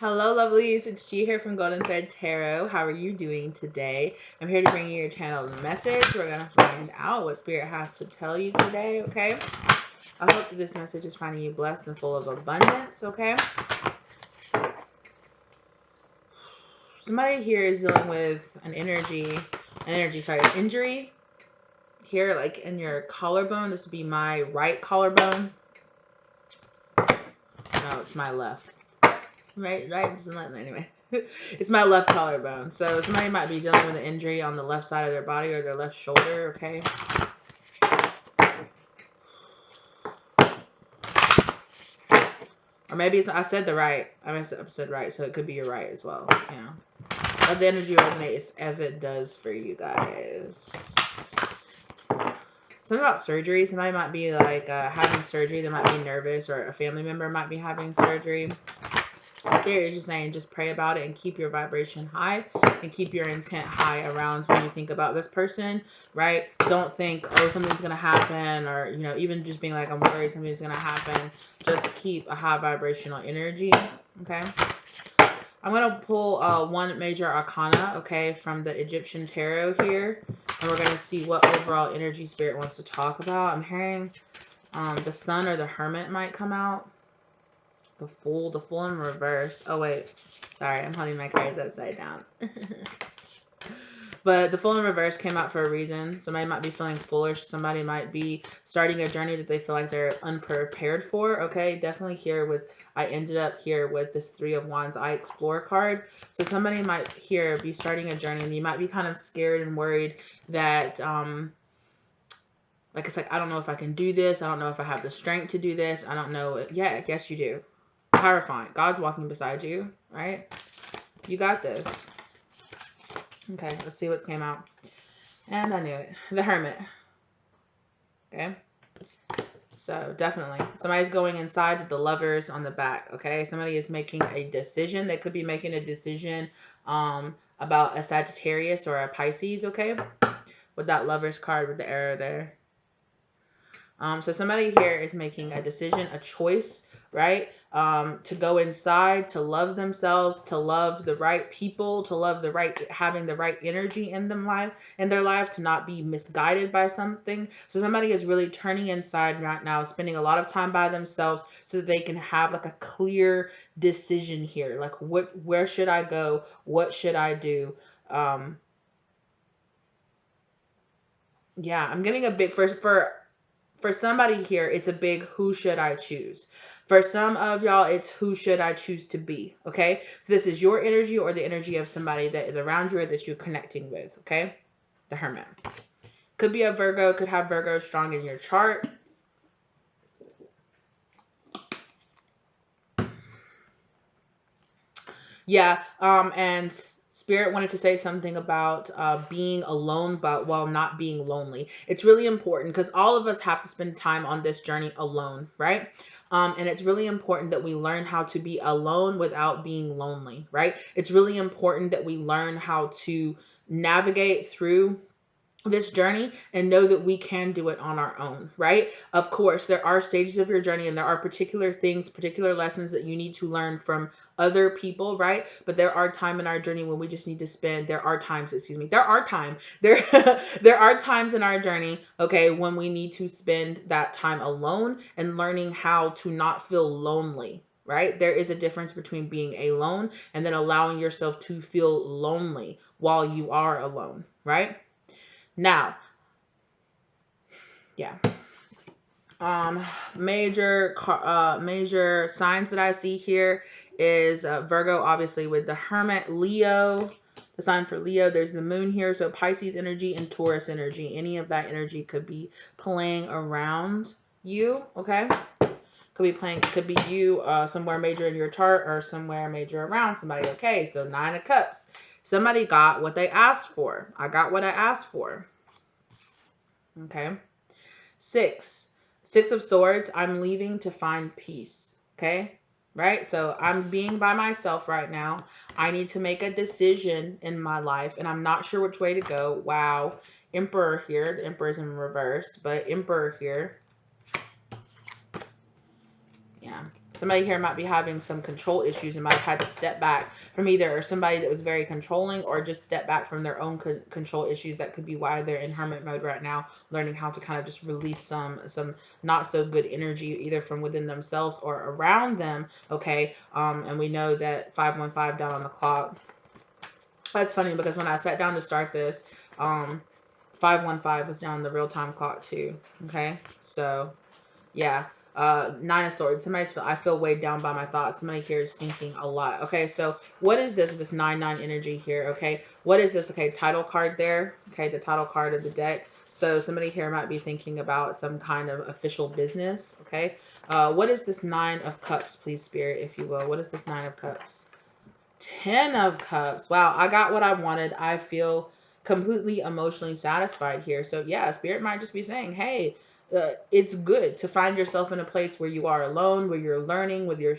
Hello, lovelies. It's G here from Golden Thread Tarot. How are you doing today? I'm here to bring you your channeled message. We're going to find out what Spirit has to tell you today, okay? I hope that this message is finding you blessed and full of abundance, okay? Somebody here is dealing with an injury here, like in your collarbone. This would be my right collarbone. No, it's my left. Right, anyway. It's my left collarbone. So somebody might be dealing with an injury on the left side of their body or their left shoulder, okay? Or maybe it's, I said right, so it could be your right as well, you know. Let the energy resonate as it does for you guys. Something about surgery. Somebody might be like having surgery. They might be nervous, or a family member might be having surgery. Spirit is just saying, just pray about it and keep your vibration high and keep your intent high around when you think about this person, right? Don't think, oh, something's going to happen, or, you know, even just being like, I'm worried something's going to happen. Just keep a high vibrational energy, okay? I'm going to pull one major arcana, okay, from the Egyptian tarot here. And we're going to see what overall energy Spirit wants to talk about. I'm hearing the Sun or the Hermit might come out. The Fool in reverse. Oh, wait. Sorry, I'm holding my cards upside down. But the Fool in reverse came out for a reason. Somebody might be feeling foolish. Somebody might be starting a journey that they feel like they're unprepared for. Okay, definitely here with, I ended up here with this Three of Wands, I Explore card. So somebody might here be starting a journey and you might be kind of scared and worried that, like, it's like, I don't know if I can do this. I don't know if I have the strength to do this. I don't know. Yeah, yes, you do. Clarifying. God's walking beside you, right? You got this. Okay, let's see what came out. And I knew it. The Hermit. Okay. So definitely. Somebody's going inside with the Lovers on the back. Okay. Somebody is making a decision. They could be making a decision about a Sagittarius or a Pisces. Okay. With that Lovers card with the arrow there. So somebody here is making a decision, a choice, right? To go inside, to love themselves, to love the right people, to love the right, having the right energy in their life, to not be misguided by something. So somebody is really turning inside right now, spending a lot of time by themselves so that they can have like a clear decision here. Like where should I go? What should I do? Yeah, I'm getting a big for somebody here, it's a big who should I choose. For some of y'all, it's who should I choose to be, okay? So this is your energy or the energy of somebody that is around you or that you're connecting with, okay? The Hermit. Could be a Virgo, could have Virgo strong in your chart. Yeah, and Spirit wanted to say something about being alone, but while not being lonely. It's really important because all of us have to spend time on this journey alone, right? And it's really important that we learn how to be alone without being lonely, right? It's really important that we learn how to navigate through this journey and know that we can do it on our own, right? Of course, there are stages of your journey and there are particular things, particular lessons that you need to learn from other people, right? But there are times in our journey when we just need to spend, there are times in our journey, okay, when we need to spend that time alone and learning how to not feel lonely, right? There is a difference between being alone and then allowing yourself to feel lonely while you are alone, right? Now, yeah. Major signs that I see here is Virgo, obviously, with the Hermit, Leo, the sign for Leo. There's the moon here, so Pisces energy and Taurus energy. Any of that energy could be playing around you, okay? Could be you somewhere major in your chart or somewhere major around somebody. Okay, so 9 of Cups. Somebody got what they asked for. I got what I asked for. Okay. 6 of Swords. I'm leaving to find peace. Okay. Right. So I'm being by myself right now. I need to make a decision in my life and I'm not sure which way to go. Wow. Emperor here. The Emperor's in reverse, but Emperor here. Yeah. Somebody here might be having some control issues and might have had to step back from either somebody that was very controlling or just step back from their own control issues. That could be why they're in hermit mode right now, learning how to kind of just release some not so good energy either from within themselves or around them. Okay. And we know that 515 down on the clock. That's funny because when I sat down to start this, 515 was down on the real-time clock too. Okay. So yeah. Nine of Swords. I feel weighed down by my thoughts. Somebody here is thinking a lot. Okay, so what is this 9-9 energy here? Okay, what is this? Okay, title card there. Okay, the title card of the deck. So somebody here might be thinking about some kind of official business. Okay, what is this 9 of Cups, please, Spirit, if you will? What is this 9 of Cups? 10 of Cups. Wow, I got what I wanted. I feel completely emotionally satisfied here. So yeah, Spirit might just be saying, hey, it's good to find yourself in a place where you are alone, where you're learning, with your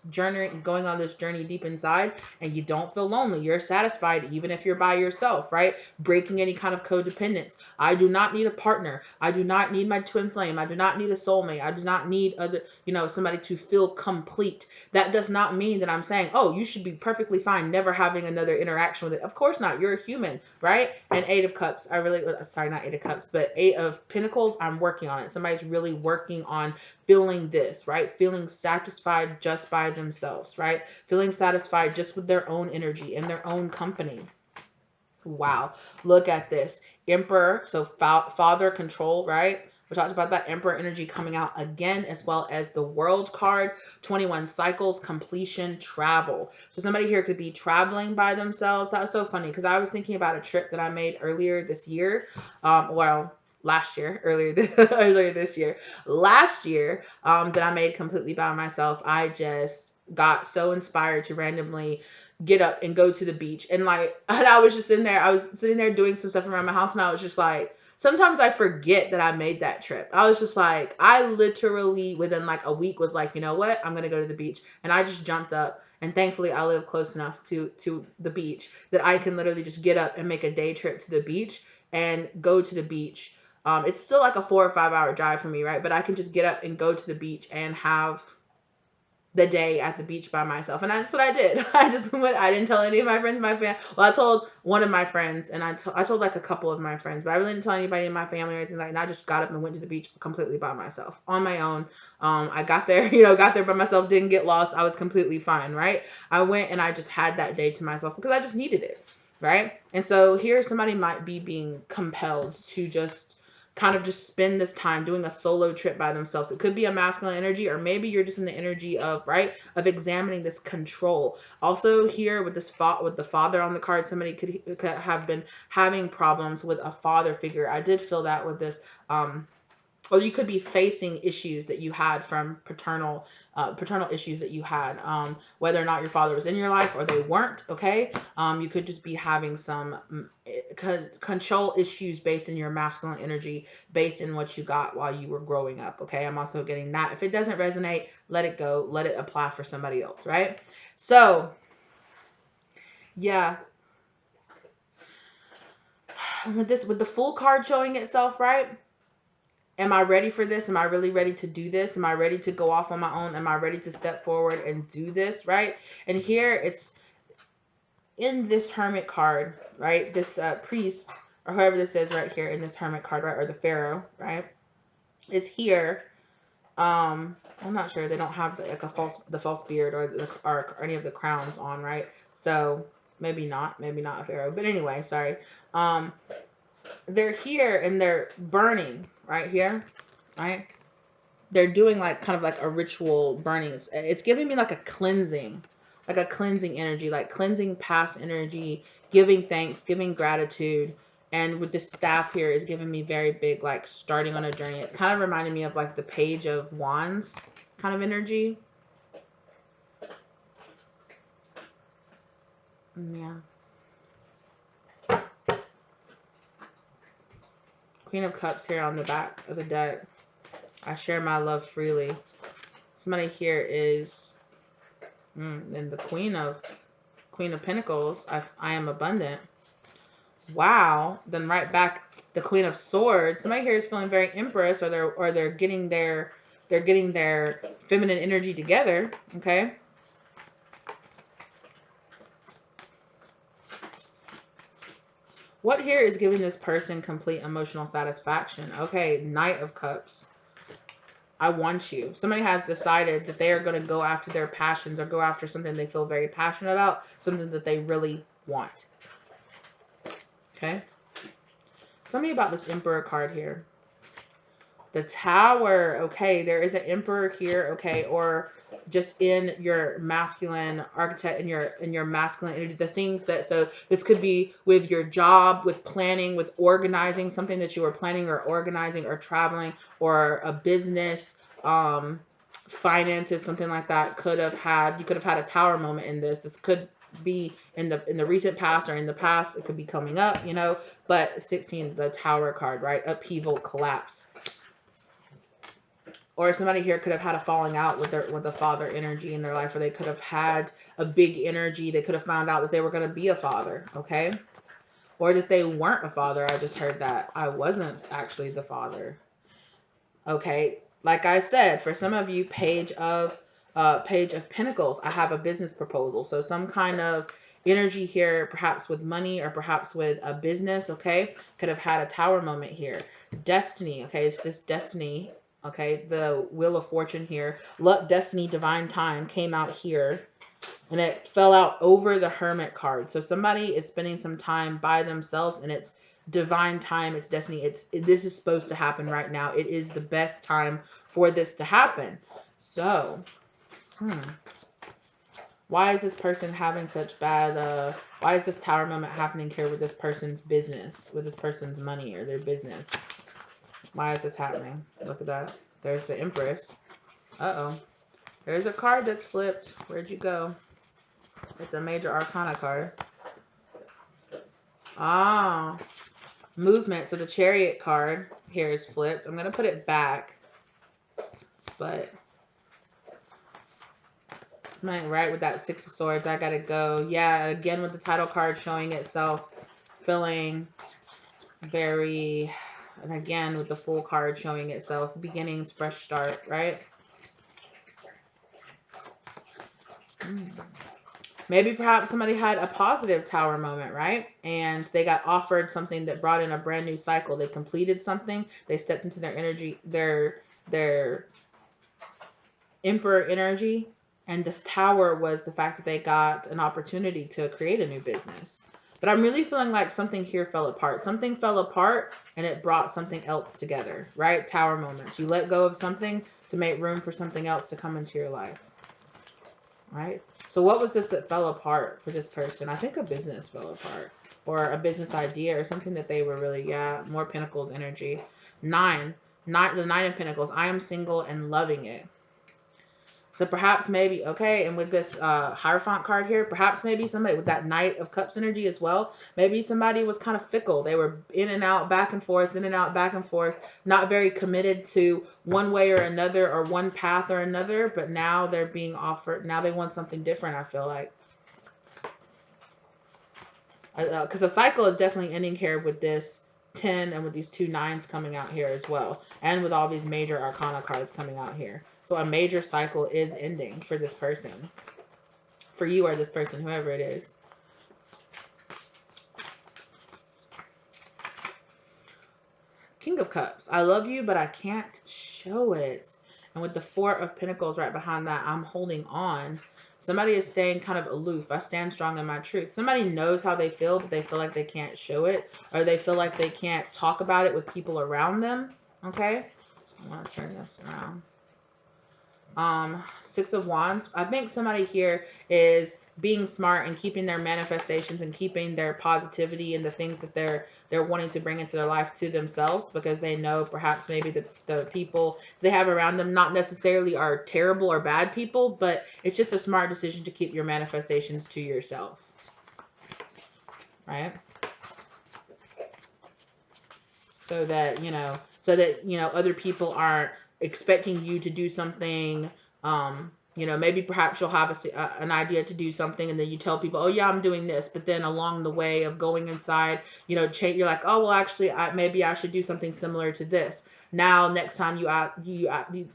journey, going on this journey deep inside, and you don't feel lonely. You're satisfied even if you're by yourself, right? Breaking any kind of codependence. I do not need a partner. I do not need my twin flame. I do not need a soulmate. I do not need other, somebody to feel complete. That does not mean that I'm saying, oh, you should be perfectly fine never having another interaction with it. Of course not. You're a human, right? And 8 of Cups. Sorry, not 8 of Cups, but 8 of Pentacles. I'm working on it. Somebody's really working on feeling this, right? Feeling satisfied just by themselves, right? Feeling satisfied just with their own energy and their own company. Wow. Look at this. Emperor. So father control, right? We talked about that Emperor energy coming out again, as well as the World card, 21 cycles, completion, travel. So somebody here could be traveling by themselves. That was so funny because I was thinking about a trip that I made earlier this year. Last year, earlier this year. Last year, that I made completely by myself. I just got so inspired to randomly get up and go to the beach. And I was just I was sitting there doing some stuff around my house, and I was just like, sometimes I forget that I made that trip. I was just like, I literally within a week was like, you know what? I'm going to go to the beach. And I just jumped up, and thankfully I live close enough to the beach that I can literally just get up and make a day trip to the beach and go to the beach. It's still like a 4 or 5 hour drive for me, right? But I can just get up and go to the beach and have the day at the beach by myself. And that's what I did. I just went. I didn't tell any of my friends, my family. Well, I told one of my friends, and I told like a couple of my friends, but I really didn't tell anybody in my family or anything like that. And I just got up and went to the beach completely by myself on my own. I got there, got there by myself, didn't get lost. I was completely fine, right? I went and I just had that day to myself because I just needed it, right? And so here somebody might be being compelled to just kind of just spend this time doing a solo trip by themselves. It could be a masculine energy, or maybe you're just in the energy of, right, of examining this control. Also here with this with the father on the card, somebody could have been having problems with a father figure. I did feel that with this, or you could be facing issues that you had from paternal issues that you had, whether or not your father was in your life or they weren't. Okay. You could just be having some control issues based in your masculine energy, based in what you got while you were growing up. Okay. I'm also getting that. If it doesn't resonate, let it go. Let it apply for somebody else. Right. So yeah, with the Fool card showing itself, right? Am I ready for this? Am I really ready to do this? Am I ready to go off on my own? Am I ready to step forward and do this, right? And here it's in this Hermit card, right? This priest, or whoever this is right here in this Hermit card, right? Or the Pharaoh, right? Is here. I'm not sure. They don't have the false beard or any of the crowns on, right? So maybe not a Pharaoh. But anyway, sorry. They're here and they're burning right here, right? They're doing kind of like a ritual burning. It's giving me like a cleansing energy, like cleansing past energy, giving thanks, giving gratitude. And with this staff here is giving me very big, like starting on a journey. It's kind of reminding me of like the Page of Wands kind of energy. Yeah. Queen of Cups here on the back of the deck. I share my love freely. Somebody here is and the Queen of Pentacles. I am abundant. Wow. Then right back, the Queen of Swords. Somebody here is feeling very Empress, or they're getting their they're getting their feminine energy together, okay? What here is giving this person complete emotional satisfaction? Okay, Knight of Cups. I want you. Somebody has decided that they are going to go after their passions or go after something they feel very passionate about, something that they really want. Okay? Tell me about this Emperor card here. The Tower. Okay, there is an Emperor here, okay, or just in your masculine archetype, in your masculine energy, the things that, so this could be with your job, with planning, with organizing, something that you were planning or organizing or traveling, or a business, finances, something like that. You could have had a Tower moment in this. This could be in the recent past or in the past. It could be coming up, you know, but 16, the Tower card, right? Upheaval, collapse. Or somebody here could have had a falling out with the father energy in their life, or they could have had a big energy. They could have found out that they were going to be a father, okay? Or that they weren't a father. I just heard that I wasn't actually the father. Okay, like I said, for some of you, Page of Pentacles, I have a business proposal. So some kind of energy here, perhaps with money or perhaps with a business, okay? Could have had a Tower moment here. Destiny, okay? It's this destiny. Okay, the Wheel of Fortune here. Luck, destiny, divine time came out here. And it fell out over the Hermit card. So somebody is spending some time by themselves, and it's divine time, it's destiny. This is supposed to happen right now. It is the best time for this to happen. So, why is this person having such bad, why is this Tower moment happening here with this person's business, with this person's money or their business? Why is this happening? Look at that. There's the Empress. Uh-oh. There's a card that's flipped. Where'd you go? It's a major arcana card. Ah. Movement. So the Chariot card here is flipped. I'm going to put it back. But something right with that Six of Swords. I got to go. Yeah, again with the title card showing itself feeling very... And again with the Fool card showing itself. Beginnings, fresh start, right? Maybe perhaps somebody had a positive Tower moment, right? And they got offered something that brought in a brand new cycle. They completed something. They stepped into their energy, their Emperor energy. And this Tower was the fact that they got an opportunity to create a new business. But I'm really feeling like something here fell apart. Something fell apart and it brought something else together, right? Tower moments. You let go of something to make room for something else to come into your life. Right? So what was this that fell apart for this person? I think a business fell apart, or a business idea, or something that they were really, more Pentacles energy. The Nine of Pentacles. I am single and loving it. So perhaps maybe, okay, and with this Hierophant card here, perhaps maybe somebody with that Knight of Cups energy as well, maybe somebody was kind of fickle. They were in and out, back and forth, in and out, back and forth, not very committed to one way or another or one path or another, but now they're being offered, now they want something different, I feel like. Because the cycle is definitely ending here with this 10 and with these 2 9s coming out here as well, and with all these major arcana cards coming out here. So a major cycle is ending for this person, for you or this person, whoever it is. King of Cups. I love you, but I can't show it. And with the 4 of Pentacles right behind that, I'm holding on. Somebody is staying kind of aloof. I stand strong in my truth. Somebody knows how they feel, but they feel like they can't show it. Or they feel like they can't talk about it with people around them. Okay? I want to turn this around. 6 of Wands. I think somebody here is being smart and keeping their manifestations and keeping their positivity and the things that they're wanting to bring into their life to themselves, because they know perhaps maybe the people they have around them not necessarily are terrible or bad people, but it's just a smart decision to keep your manifestations to yourself. Right? So that, you know, other people aren't expecting you to do something You know, maybe perhaps you'll have an idea to do something, and then you tell people, oh yeah, I'm doing this. But then along the way of going inside, you know, you're like, oh, well, actually, maybe I should do something similar to this. Now, next time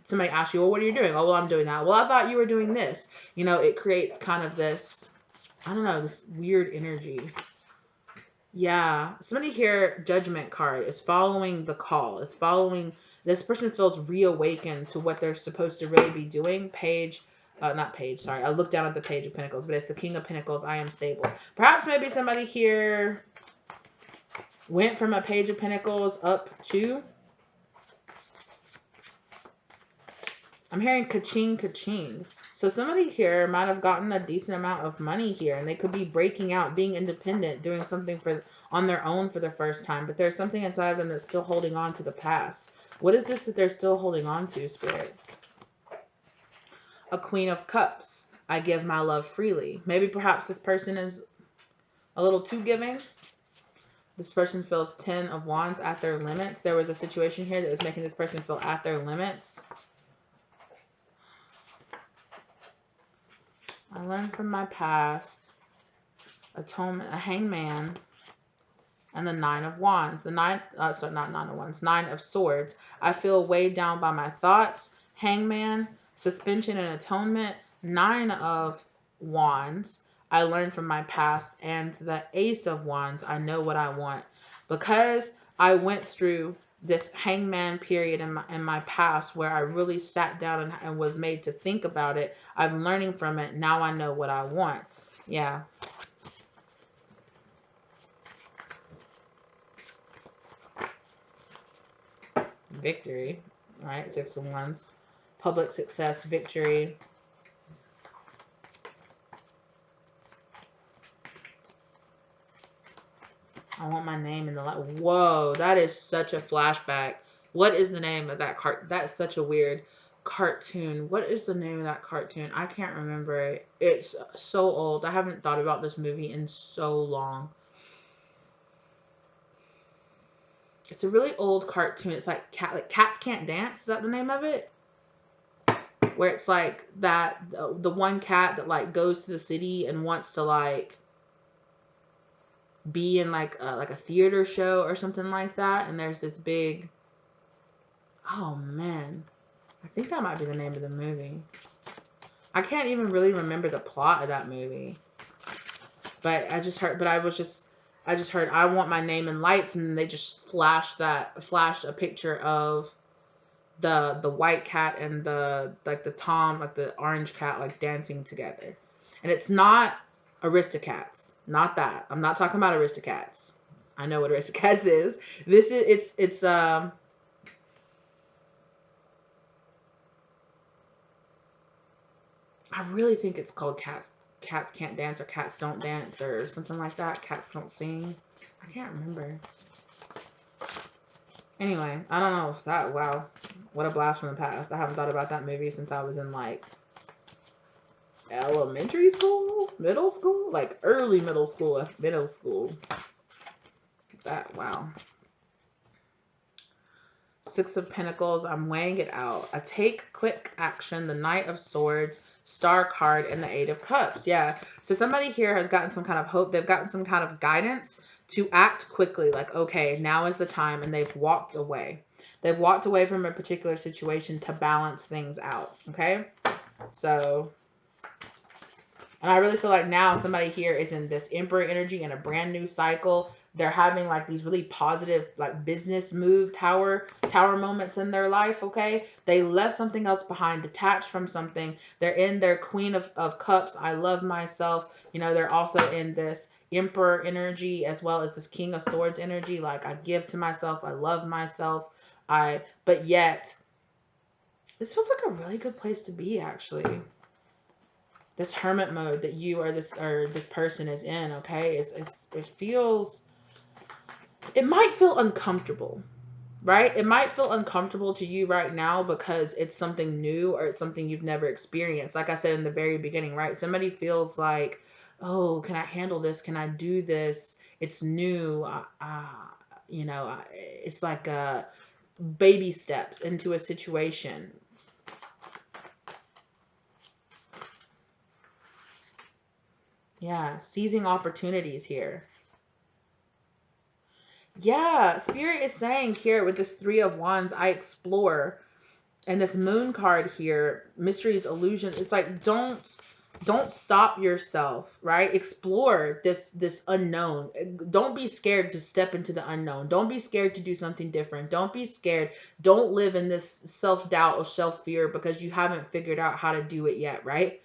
somebody asks you, well, what are you doing? Oh, well, I'm doing that. Well, I thought you were doing this. You know, it creates kind of this, I don't know, this weird energy. Yeah, somebody here, Judgment card, is following the call, is following, this person feels reawakened to what they're supposed to really be doing. Not Page, sorry. I looked down at the Page of Pentacles, but it's the King of Pentacles. I am stable. Perhaps maybe somebody here went from a Page of Pentacles up to, I'm hearing ka-ching, ka-ching. So somebody here might have gotten a decent amount of money here, and they could be breaking out, being independent, doing something on their own for the first time. But there's something inside of them that's still holding on to the past. What is this that they're still holding on to, Spirit? A Queen of Cups. I give my love freely. Maybe perhaps this person is a little too giving. This person feels 10 of Wands at their limits. There was a situation here that was making this person feel at their limits. I learned from my past. Atonement, a Hangman, and the Nine of Wands. Not Nine of Wands, Nine of Swords. I feel weighed down by my thoughts. Hangman, suspension and atonement. Nine of Wands. I learned from my past. And the Ace of Wands. I know what I want. Because I went through this hangman period in my past where I really sat down and was made to think about it. I'm learning from it. Now I know what I want. Yeah. Victory. All right. Six of Wands. Public success. Victory. I want my name in the light. Whoa, that is such a flashback. What is the name of that cart? That's such a weird cartoon. What is the name of that cartoon? I can't remember it. It's so old. I haven't thought about this movie in so long. It's a really old cartoon. It's like Cats Can't Dance. Is that the name of it? Where it's like that the one cat that like goes to the city and wants to like be in like a theater show or something like that, and there's this big, oh man, I think that might be the name of the movie. I can't even really remember the plot of that movie, but I just heard I want my name in lights, and they just flashed a picture of the white cat and the orange cat like dancing together. And it's not Aristocats. Not that. I'm not talking about Aristocats. I know what Aristocats is. It's I really think it's called Cats Can't Dance, or Cats Don't Dance, or something like that. Cats Don't Sing. I can't remember. Anyway, I don't know if that, wow, what a blast from the past. I haven't thought about that movie since I was in like elementary school, middle school, like early middle school. That, wow. Six of Pentacles, I'm weighing it out. I take quick action, the Knight of Swords, Star card, and the Eight of Cups. Yeah. So somebody here has gotten some kind of hope. They've gotten some kind of guidance to act quickly. Like, okay, now is the time. And they've walked away. They've walked away from a particular situation to balance things out. Okay. So, and I really feel like now somebody here is in this Emperor energy in a brand new cycle. They're having like these really positive like business move tower moments in their life, okay? They left something else behind, detached from something. They're in their Queen of Cups. I love myself. You know, they're also in this Emperor energy as well as this King of Swords energy. Like, I give to myself. I love myself. But yet, this feels like a really good place to be, actually. This hermit mode that you or this person is in, okay? It might feel uncomfortable, right? It might feel uncomfortable to you right now because it's something new or it's something you've never experienced. Like I said in the very beginning, right? Somebody feels like, oh, can I handle this? Can I do this? It's new. It's like baby steps into a situation. Yeah, seizing opportunities here. Yeah, Spirit is saying here with this Three of Wands, I explore. And this Moon card here, mysteries, illusion, it's like don't stop yourself, right? Explore this unknown. Don't be scared to step into the unknown. Don't be scared to do something different. Don't be scared. Don't live in this self-doubt or self-fear because you haven't figured out how to do it yet, right?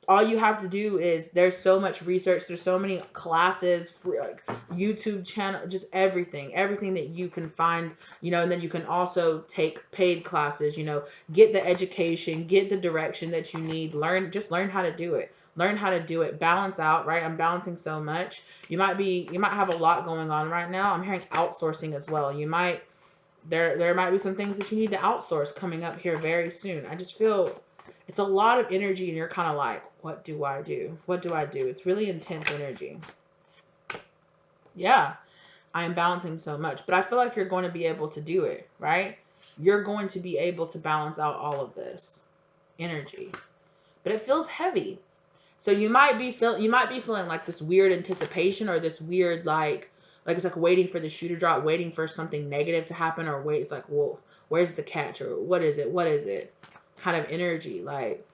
All you have to do is, there's so much research, there's so many classes, free, like YouTube channel, just everything that you can find, and then you can also take paid classes, get the education, get the direction that you need, learn how to do it, balance out, right? I'm balancing so much. You might have a lot going on right now. I'm hearing outsourcing as well. There might be some things that you need to outsource coming up here very soon. I just feel it's a lot of energy, and you're kind of like, what do I do? What do I do? It's really intense energy. Yeah, I am balancing so much, but I feel like you're going to be able to do it, right? You're going to be able to balance out all of this energy, but it feels heavy. So you might be feeling like this weird anticipation, or this weird like it's like waiting for the shoe to drop, waiting for something negative to happen, or wait, it's like, well, where's the catch, or what is it kind of energy, like.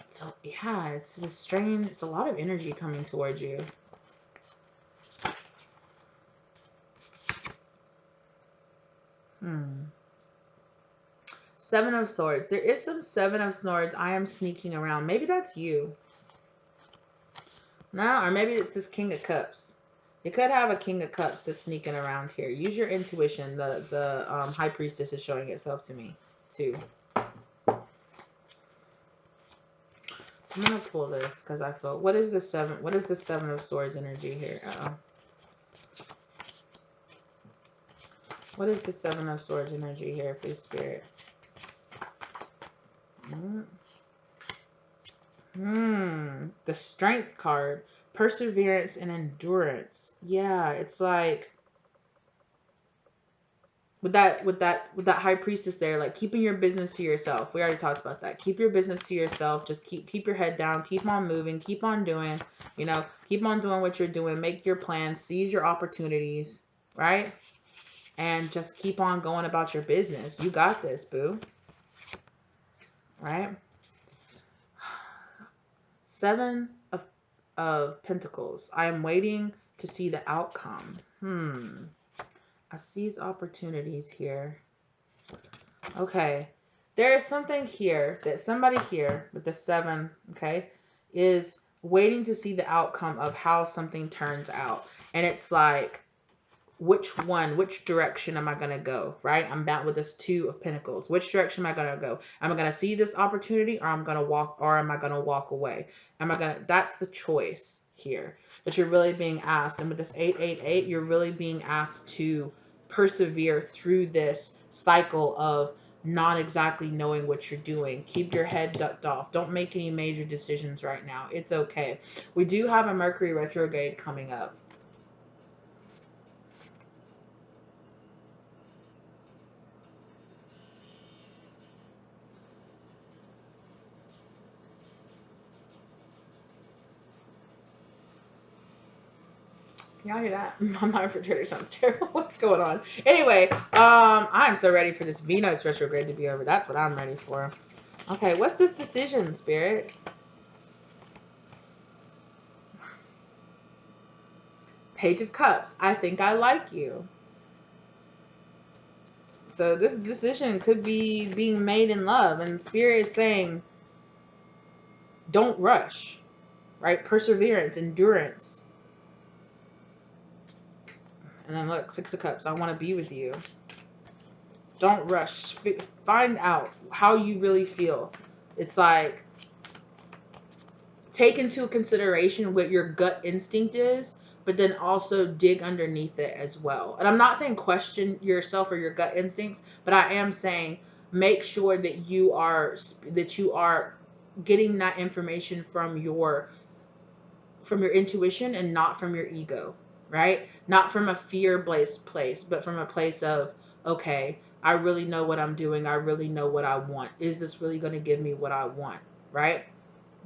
So yeah, it's a strain. It's a lot of energy coming towards you. Seven of Swords. There is some Seven of Swords. I am sneaking around. Maybe that's you. No, or maybe it's this King of Cups. You could have a King of Cups that's sneaking around here. Use your intuition. The High Priestess is showing itself to me too. I'm gonna pull this because I feel. What is the seven? What is the Seven of Swords energy here? What is the Seven of Swords energy here, please, Spirit? The Strength card. Perseverance and endurance. Yeah, it's like with that High Priestess there, like keeping your business to yourself. We already talked about that. Keep your business to yourself. Just keep your head down. Keep on moving. Keep on doing. Keep on doing what you're doing. Make your plans. Seize your opportunities. Right? And just keep on going about your business. You got this, boo. Right? Seven of Pentacles. I am waiting to see the outcome. I seize opportunities here. Okay. There is something here that somebody here with the 7, okay, is waiting to see the outcome of how something turns out. And it's like, which direction am I going to go, right? I'm back with this 2 of Pentacles. Which direction am I going to go? Am I going to see this opportunity, or am I going to walk away? That's the choice here that you're really being asked. And with this 888, you're really being asked to persevere through this cycle of not exactly knowing what you're doing. Keep your head ducked off. Don't make any major decisions right now. It's okay. We do have a Mercury Retrograde coming up. Y'all hear that? My refrigerator sounds terrible. What's going on? Anyway, I'm so ready for this Venus retrograde to be over. That's what I'm ready for. Okay, what's this decision, Spirit? Page of Cups. I think I like you. So this decision could be being made in love, and Spirit is saying, don't rush, right? Perseverance, endurance. And then look, 6 of Cups. I want to be with you. Don't rush. Find out how you really feel. It's like, take into consideration what your gut instinct is, but then also dig underneath it as well. And I'm not saying question yourself or your gut instincts, but I am saying make sure that you are getting that information from your intuition and not from your ego, right? Not from a fear-based place, but from a place of, okay, I really know what I'm doing. I really know what I want. Is this really going to give me what I want, right?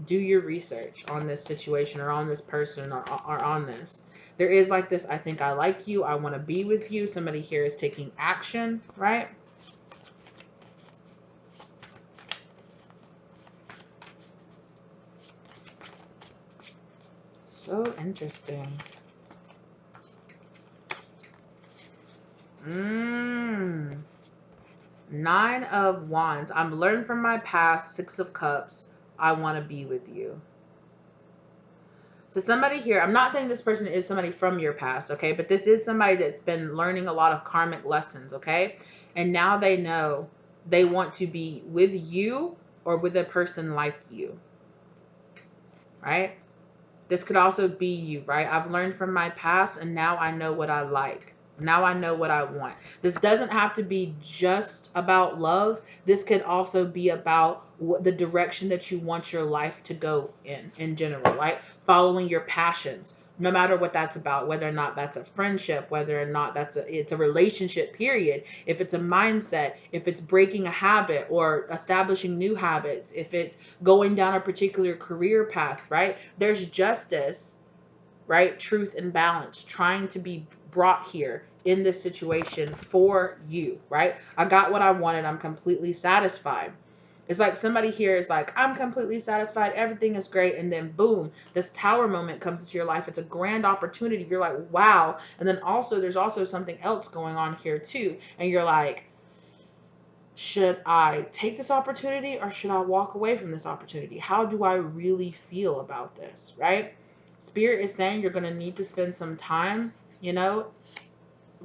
Do your research on this situation or on this person or on this. There is like this, I think I like you, I want to be with you. Somebody here is taking action, right? So interesting. Nine of Wands. I'm learning from my past. Six of Cups. I want to be with you. So somebody here, I'm not saying this person is somebody from your past, okay? But this is somebody that's been learning a lot of karmic lessons, okay? And now they know they want to be with you or with a person like you, right? This could also be you, right? I've learned from my past and now I know what I like. Now I know what I want. This doesn't have to be just about love. This could also be about the direction that you want your life to go in general, right? Following your passions, no matter what that's about, whether or not that's a friendship, whether or not it's a relationship, period. If it's a mindset, if it's breaking a habit or establishing new habits, if it's going down a particular career path, right? There's justice, right? Truth and balance trying to be brought here in this situation for you, right? I got what I wanted. I'm completely satisfied. It's like somebody here is like, I'm completely satisfied. Everything is great. And then boom, this tower moment comes into your life. It's a grand opportunity. You're like, wow. And then also there's also something else going on here too. And you're like, should I take this opportunity or should I walk away from this opportunity? How do I really feel about this, right? Spirit is saying you're going to need to spend some time,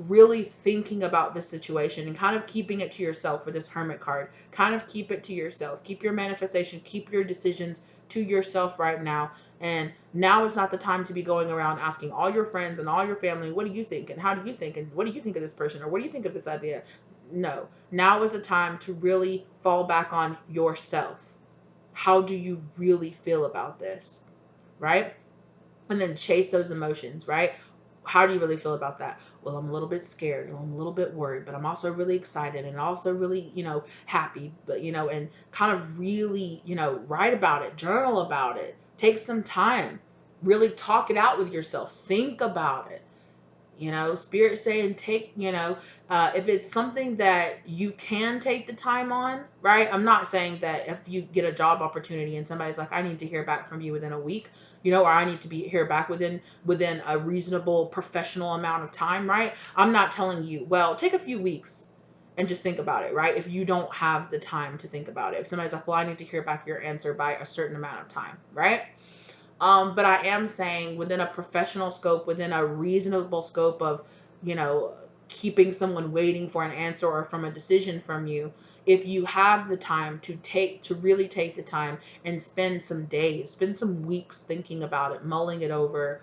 really thinking about this situation and kind of keeping it to yourself for this Hermit card. Kind of keep it to yourself. Keep your manifestation, keep your decisions to yourself right now. And now is not the time to be going around asking all your friends and all your family, what do you think? And how do you think? And what do you think of this person? Or what do you think of this idea? No. Now is a time to really fall back on yourself. How do you really feel about this? Right? And then chase those emotions, right? How do you really feel about that? Well, I'm a little bit scared, I'm a little bit worried, but I'm also really excited and also really, happy, but, and kind of really, write about it, journal about it, take some time, really talk it out with yourself, think about it. Spirit saying take, if it's something that you can take the time on, right? I'm not saying that if you get a job opportunity and somebody's like, I need to hear back from you within a week, or I need to be hear back within a reasonable professional amount of time, right? I'm not telling you, well, take a few weeks and just think about it, right? If you don't have the time to think about it. If somebody's like, well, I need to hear back your answer by a certain amount of time, right? But I am saying within a professional scope, within a reasonable scope of, keeping someone waiting for an answer or from a decision from you, if you have the time to really take the time and spend some days, spend some weeks thinking about it, mulling it over,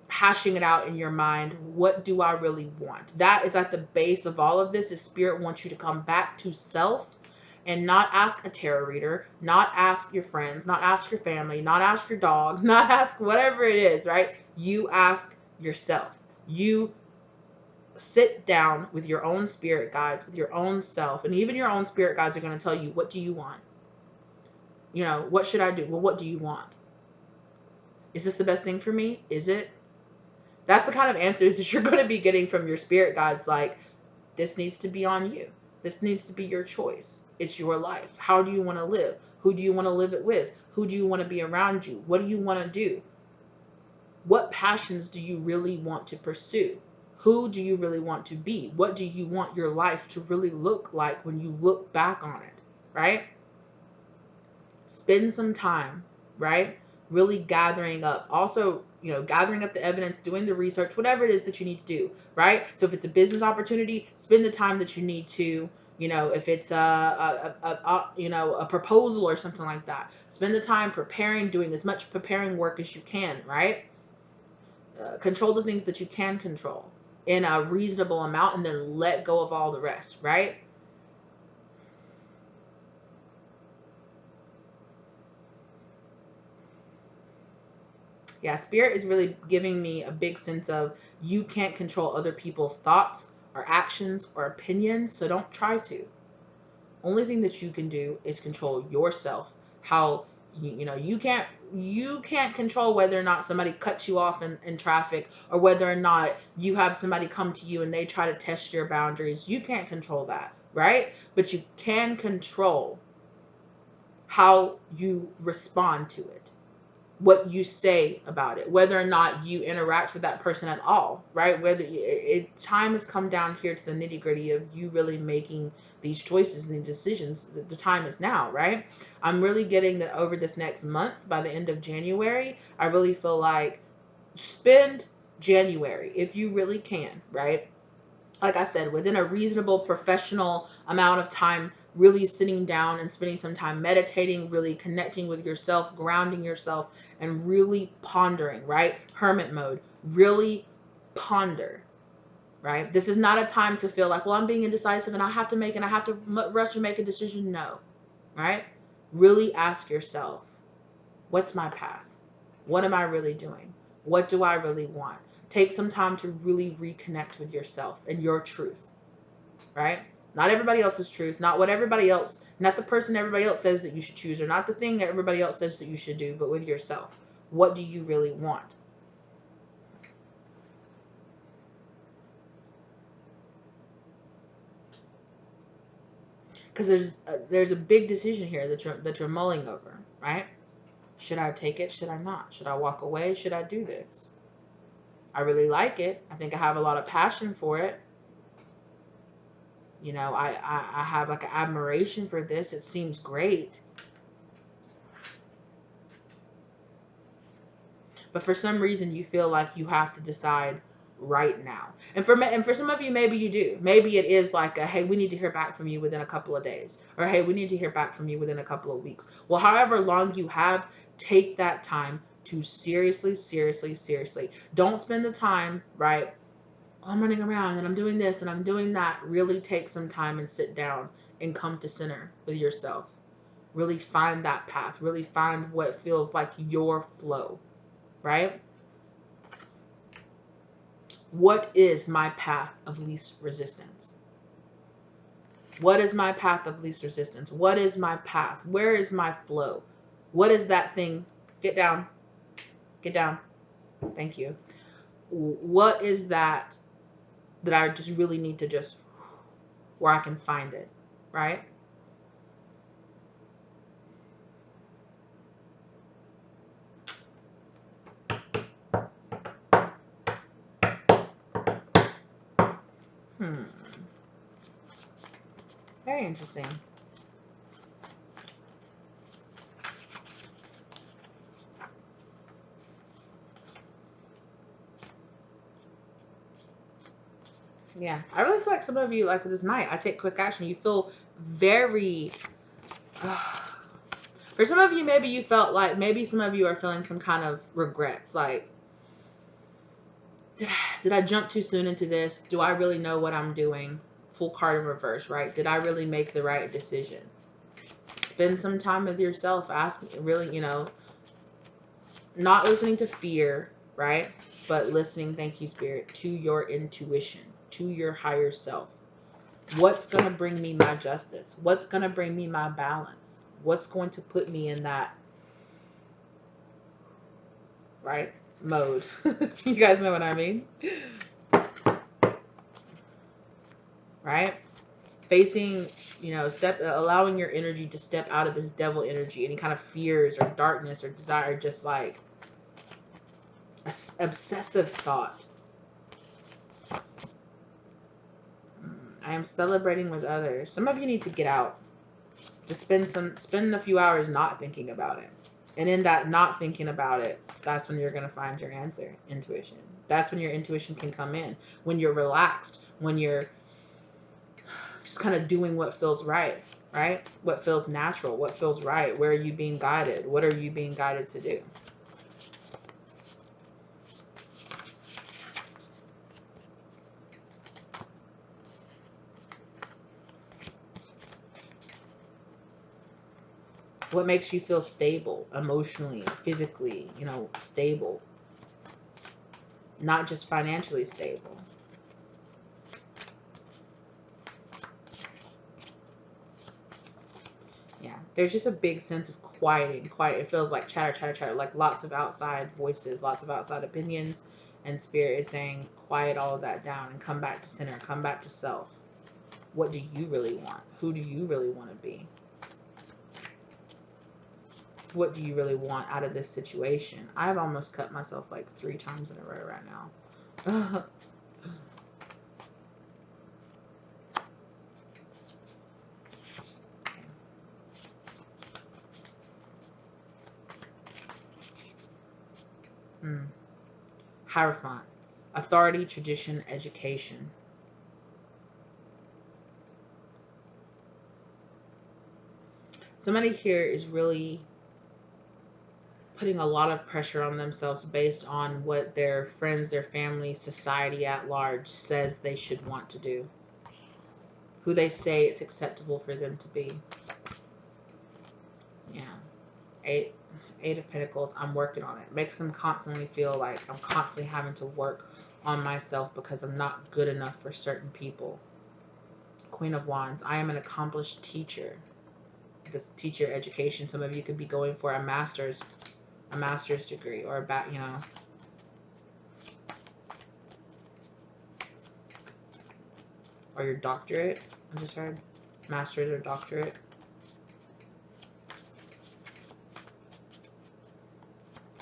hashing it out in your mind. What do I really want? That is at the base of all of this. Is Spirit wants you to come back to self and not ask a tarot reader, not ask your friends, not ask your family, not ask your dog, not ask whatever it is, right? You ask yourself. You sit down with your own spirit guides, with your own self, and even your own spirit guides are going to tell you, what do you want? What should I do? Well, what do you want? Is this the best thing for me? Is it? That's the kind of answers that you're going to be getting from your spirit guides. Like, this needs to be on you. This needs to be your choice. It's your life. How do you want to live? Who do you want to live it with? Who do you want to be around you? What do you want to do? What passions do you really want to pursue? Who do you really want to be? What do you want your life to really look like when you look back on it, right? Spend some time, right? Really gathering up. Also, gathering up the evidence, doing the research, whatever it is that you need to do, right? So if it's a business opportunity, spend the time that you need to, if it's a proposal or something like that, spend the time preparing, doing as much preparing work as you can, right? Control the things that you can control in a reasonable amount and then let go of all the rest, right? Yeah, Spirit is really giving me a big sense of you can't control other people's thoughts or actions or opinions, so don't try to. Only thing that you can do is control yourself, how You know, you can't control whether or not somebody cuts you off in traffic, or whether or not you have somebody come to you and they try to test your boundaries. You can't control that, right? But you can control how you respond to it, what you say about it, whether or not you interact with that person at all, right? Whether time has come down here to the nitty gritty of you really making these choices and decisions. The time is now, right? I'm really getting that over this next month, by the end of January, I really feel like spend January, if you really can, right? Like I said, within a reasonable professional amount of time, really sitting down and spending some time meditating, really connecting with yourself, grounding yourself, and really pondering, right? Hermit mode. Really ponder, right? This is not a time to feel like, well, I'm being indecisive and I have to rush to make a decision. No, right? Really ask yourself, what's my path? What am I really doing? What do I really want? Take some time to really reconnect with yourself and your truth, right? Not everybody else's truth, not what everybody else, not the person everybody else says that you should choose, or not the thing that everybody else says that you should do, but with yourself. What do you really want? Because there's a big decision here that you're mulling over, right? Should I take it? Should I not? Should I walk away? Should I do this? I really like it. I think I have a lot of passion for it. You know, I have like an admiration for this. It seems great. But for some reason, you feel like you have to decide right now. And for some of you, maybe you do. Maybe it is like a, hey, we need to hear back from you within a couple of days. Or, hey, we need to hear back from you within a couple of weeks. Well, however long you have, take that time to seriously. Don't spend the time, right? I'm running around and I'm doing this and I'm doing that. Really take some time and sit down and come to center with yourself. Really find that path. Really find what feels like your flow, right? What is my path of least resistance? What is my path of least resistance? What is my path? Where is my flow? What is that thing? Get down. Get down. Thank you. What is that I just really need to just, where I can find it, right? Very interesting. Yeah, I really feel like some of you, like with this night, I take quick action. You feel very... for some of you, maybe you felt like, maybe some of you are feeling some kind of regrets. Like, did I jump too soon into this? Do I really know what I'm doing? Full card in reverse, right? Did I really make the right decision? Spend some time with yourself. Ask, really, you know, not listening to fear, right? But listening, thank you, Spirit, to your intuition, to your higher self. What's going to bring me my justice? What's going to bring me my balance? What's going to put me in that, right, mode? You guys know what I mean? Right? Facing, you know, allowing your energy to step out of this devil energy, any kind of fears or darkness or desire, just like obsessive thought. I am celebrating with others. Some of you need to get out. Just spend a few hours not thinking about it. And in that not thinking about it, that's when you're going to find your answer, intuition. That's when your intuition can come in. When you're relaxed, when you're just kind of doing what feels right? What feels natural, what feels right? Where are you being guided? What are you being guided to do? What makes you feel stable, emotionally, physically, you know, stable? Not just financially stable. Yeah. There's just a big sense of quieting. Quiet. It feels like chatter, chatter, chatter, like lots of outside voices, lots of outside opinions. And Spirit is saying, quiet all of that down and come back to center, come back to self. What do you really want? Who do you really want to be? What do you really want out of this situation? I've almost cut myself like 3 times in a row right now. Hierophant. Authority, tradition, education. Somebody here is really putting a lot of pressure on themselves based on what their friends, their family, society at large says they should want to do. Who they say it's acceptable for them to be. Yeah. Eight of Pentacles. I'm working on it. Makes them constantly feel like I'm constantly having to work on myself because I'm not good enough for certain people. Queen of Wands. I am an accomplished teacher. This teacher education. Some of you could be going for a master's degree or a or your doctorate. I just heard master's or doctorate.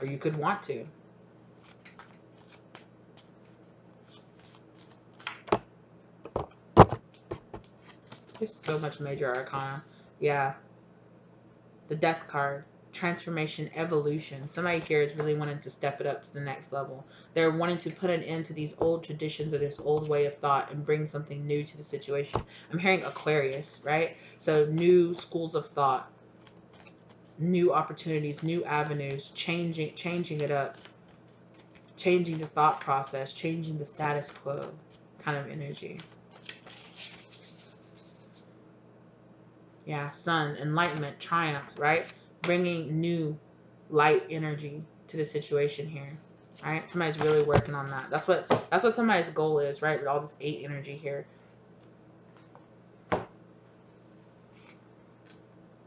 Or you could want to. There's so much major arcana. Yeah. The Death card. Transformation, evolution. Somebody here is really wanting to step it up to the next level. They're wanting to put an end to these old traditions or this old way of thought and bring something new to the situation. I'm hearing Aquarius, right? So new schools of thought, new opportunities, new avenues, changing it up, changing the thought process, changing the status quo kind of energy. Yeah, sun, enlightenment, triumph, right? Bringing new light energy to the situation here, right? Somebody's really working on that. That's what somebody's goal is, right? With all this 8 energy here.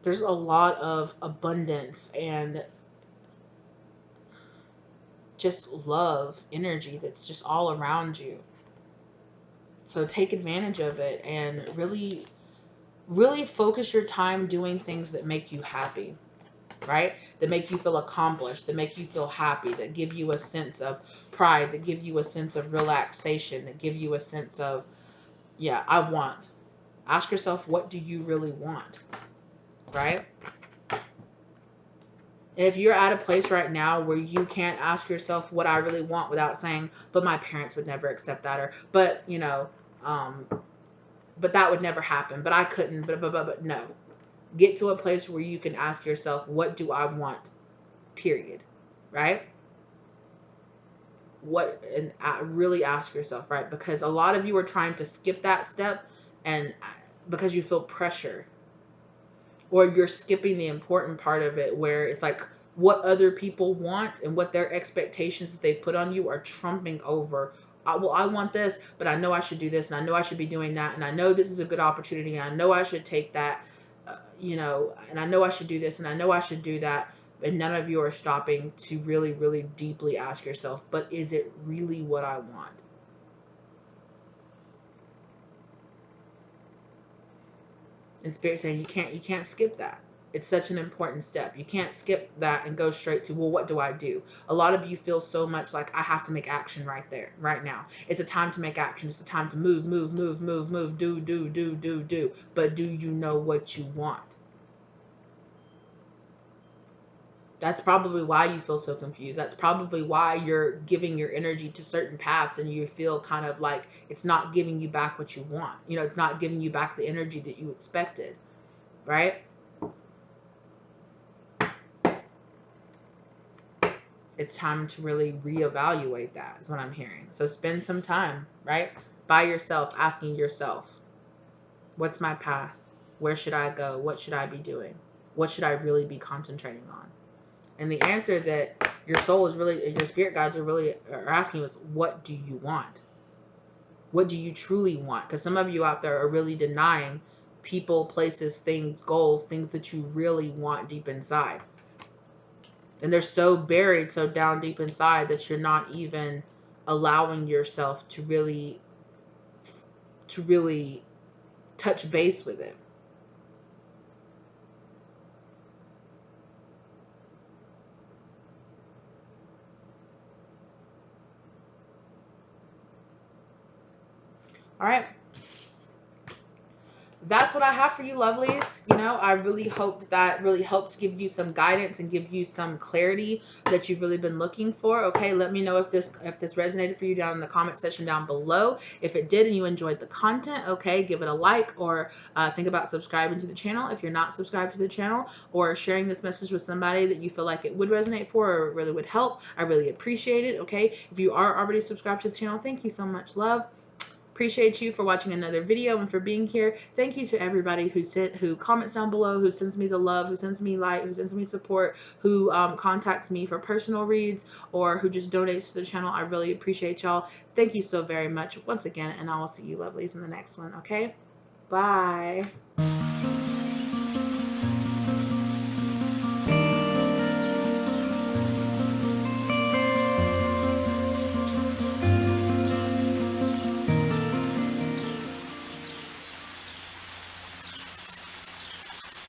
There's a lot of abundance and just love energy that's just all around you. So take advantage of it and really, really focus your time doing things that make you happy. Right? That make you feel accomplished, that make you feel happy, that give you a sense of pride, that give you a sense of relaxation, that give you a sense of, yeah, I want. Ask yourself, what do you really want? Right? And if you're at a place right now where you can't ask yourself what I really want without saying, but my parents would never accept that, or, but, you know, but that would never happen, but I couldn't, but no. Get to a place where you can ask yourself, what do I want? Period. Right? What, and really ask yourself, right? Because a lot of you are trying to skip that step and because you feel pressure, or you're skipping the important part of it where it's like what other people want and what their expectations that they put on you are trumping over. Well, I want this, but I know I should do this, and I know I should be doing that, and I know this is a good opportunity, and I know I should take that, you know, and I know I should do this, and I know I should do that. And none of you are stopping to really, really deeply ask yourself, but is it really what I want? And Spirit saying you can't skip that. It's such an important step. You can't skip that and go straight to, well, what do I do? A lot of you feel so much like I have to make action right there, right now. It's a time to make action. It's a time to move, do. But do you know what you want? That's probably why you feel so confused. That's probably why you're giving your energy to certain paths and you feel kind of like it's not giving you back what you want. You know, it's not giving you back the energy that you expected, right? It's time to really reevaluate that is what I'm hearing. So spend some time, right? By yourself, asking yourself, what's my path? Where should I go? What should I be doing? What should I really be concentrating on? And the answer that your soul is really, your spirit guides are asking you is, what do you want? What do you truly want? Because some of you out there are really denying people, places, things, goals, things that you really want deep inside. And they're so buried, so down deep inside that you're not even allowing yourself to really touch base with it. All right. That's what I have for you, lovelies. You know, I really hope that really helped give you some guidance and give you some clarity that you've really been looking for. Okay, let me know if this resonated for you down in the comment section down below. If it did and you enjoyed the content, okay, give it a like, or think about subscribing to the channel if you're not subscribed to the channel, or sharing this message with somebody that you feel like it would resonate for or really would help. I really appreciate it. Okay, if you are already subscribed to the channel, thank you so much, love. Appreciate you for watching another video and for being here. Thank you to everybody who comments down below, who sends me the love, who sends me light, who sends me support, who contacts me for personal reads, or who just donates to the channel. I really appreciate y'all. Thank you so very much once again, and I will see you lovelies in the next one, okay? Bye.